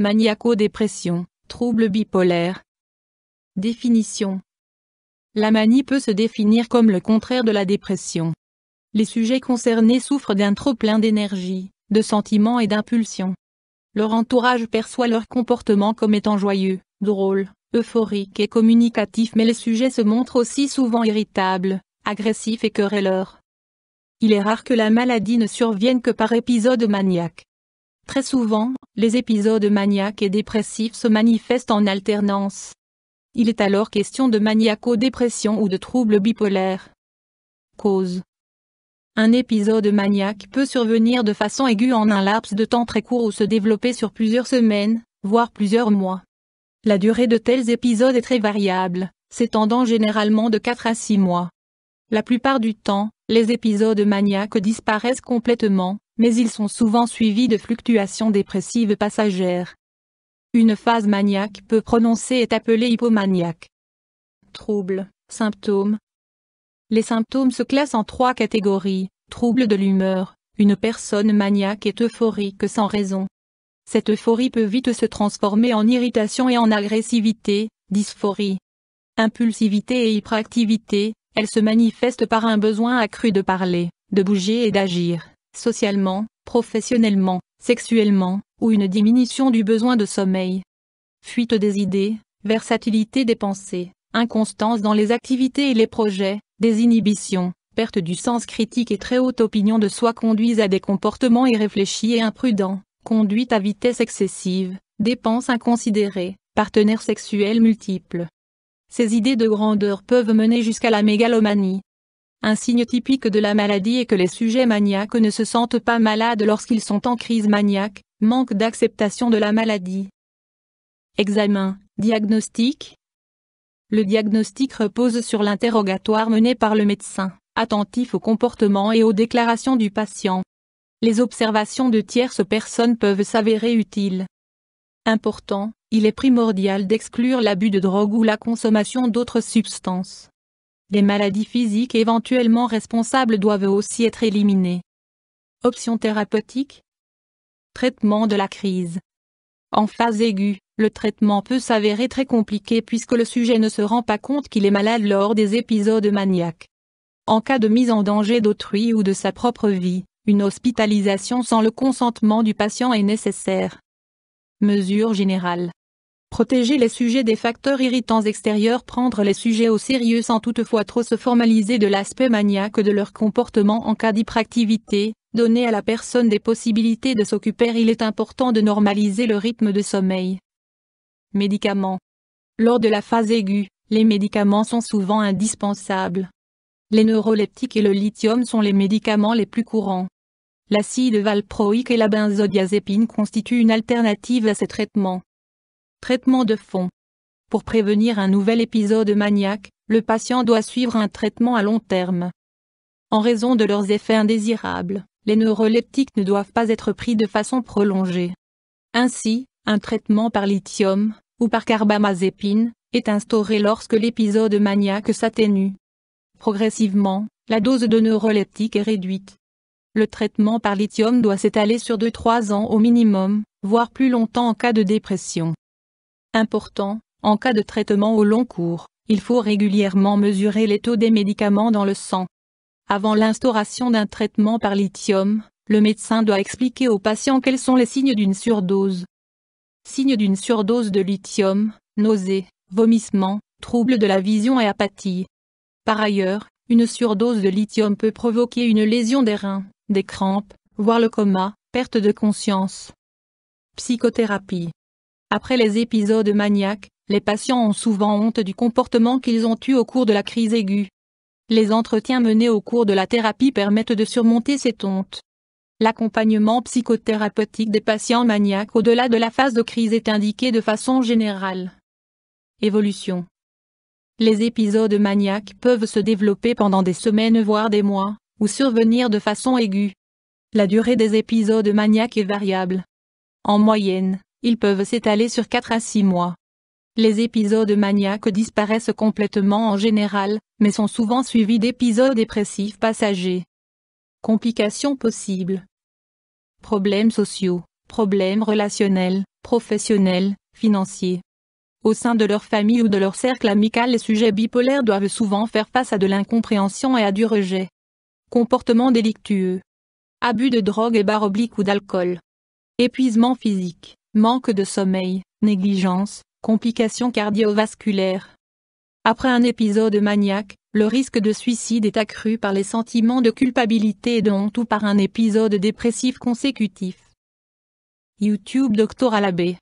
Maniaco-dépression, trouble bipolaire. Définition. La manie peut se définir comme le contraire de la dépression. Les sujets concernés souffrent d'un trop-plein d'énergie, de sentiments et d'impulsions. Leur entourage perçoit leur comportement comme étant joyeux, drôle, euphorique et communicatif, mais les sujets se montrent aussi souvent irritables, agressifs et querelleurs. Il est rare que la maladie ne survienne que par épisode maniaque. Très souvent, les épisodes maniaques et dépressifs se manifestent en alternance. Il est alors question de maniaco-dépression ou de trouble bipolaire. Cause. Un épisode maniaque peut survenir de façon aiguë en un laps de temps très court ou se développer sur plusieurs semaines, voire plusieurs mois. La durée de tels épisodes est très variable, s'étendant généralement de 4 à 6 mois. La plupart du temps, les épisodes maniaques disparaissent complètement, mais ils sont souvent suivis de fluctuations dépressives passagères. Une phase maniaque peu prononcée est appelée hypomaniaque. Troubles, symptômes. Les symptômes se classent en 3 catégories. Troubles de l'humeur. Une personne maniaque est euphorique sans raison. Cette euphorie peut vite se transformer en irritation et en agressivité, dysphorie. Impulsivité et hyperactivité, elle se manifeste par un besoin accru de parler, de bouger et d'agir, socialement, professionnellement, sexuellement, ou une diminution du besoin de sommeil. Fuite des idées, versatilité des pensées, inconstance dans les activités et les projets, désinhibition, perte du sens critique et très haute opinion de soi conduisent à des comportements irréfléchis et imprudents, conduite à vitesse excessive, dépenses inconsidérées, partenaires sexuels multiples. Ces idées de grandeur peuvent mener jusqu'à la mégalomanie. Un signe typique de la maladie est que les sujets maniaques ne se sentent pas malades lorsqu'ils sont en crise maniaque, manque d'acceptation de la maladie. Examen, diagnostic. Le diagnostic repose sur l'interrogatoire mené par le médecin, attentif au comportement et aux déclarations du patient. Les observations de tierces personnes peuvent s'avérer utiles. Important, il est primordial d'exclure l'abus de drogue ou la consommation d'autres substances. Les maladies physiques éventuellement responsables doivent aussi être éliminées. Options thérapeutiques. Traitement de la crise. En phase aiguë, le traitement peut s'avérer très compliqué puisque le sujet ne se rend pas compte qu'il est malade lors des épisodes maniaques. En cas de mise en danger d'autrui ou de sa propre vie, une hospitalisation sans le consentement du patient est nécessaire. Mesures générales. Protéger les sujets des facteurs irritants extérieurs. Prendre les sujets au sérieux sans toutefois trop se formaliser de l'aspect maniaque de leur comportement en cas d'hyperactivité. Donner à la personne des possibilités de s'occuper. Il est important de normaliser le rythme de sommeil. Médicaments. Lors de la phase aiguë, les médicaments sont souvent indispensables. Les neuroleptiques et le lithium sont les médicaments les plus courants. L'acide valproïque et la benzodiazépine constituent une alternative à ces traitements. Traitement de fond. Pour prévenir un nouvel épisode maniaque, le patient doit suivre un traitement à long terme. En raison de leurs effets indésirables, les neuroleptiques ne doivent pas être pris de façon prolongée. Ainsi, un traitement par lithium, ou par carbamazépine, est instauré lorsque l'épisode maniaque s'atténue. Progressivement, la dose de neuroleptique est réduite. Le traitement par lithium doit s'étaler sur 2-3 ans au minimum, voire plus longtemps en cas de dépression. Important, en cas de traitement au long cours, il faut régulièrement mesurer les taux des médicaments dans le sang. Avant l'instauration d'un traitement par lithium, le médecin doit expliquer au patient quels sont les signes d'une surdose. Signes d'une surdose de lithium, nausées, vomissements, troubles de la vision et apathie. Par ailleurs, une surdose de lithium peut provoquer une lésion des reins, des crampes, voire le coma, perte de conscience. Psychothérapie. Après les épisodes maniaques, les patients ont souvent honte du comportement qu'ils ont eu au cours de la crise aiguë. Les entretiens menés au cours de la thérapie permettent de surmonter cette honte. L'accompagnement psychothérapeutique des patients maniaques au-delà de la phase de crise est indiqué de façon générale. Évolution. Les épisodes maniaques peuvent se développer pendant des semaines voire des mois, ou survenir de façon aiguë. La durée des épisodes maniaques est variable. En moyenne, ils peuvent s'étaler sur 4 à 6 mois. Les épisodes maniaques disparaissent complètement en général, mais sont souvent suivis d'épisodes dépressifs passagers. Complications possibles. Problèmes sociaux. problèmes relationnels, professionnels, financiers. Au sein de leur famille ou de leur cercle amical, les sujets bipolaires doivent souvent faire face à de l'incompréhension et à du rejet. Comportements délictueux. Abus de drogue et / ou d'alcool. Épuisement physique, manque de sommeil, négligence, complications cardiovasculaires. Après un épisode maniaque, le risque de suicide est accru par les sentiments de culpabilité et de honte ou par un épisode dépressif consécutif. YouTube Dr Alabé.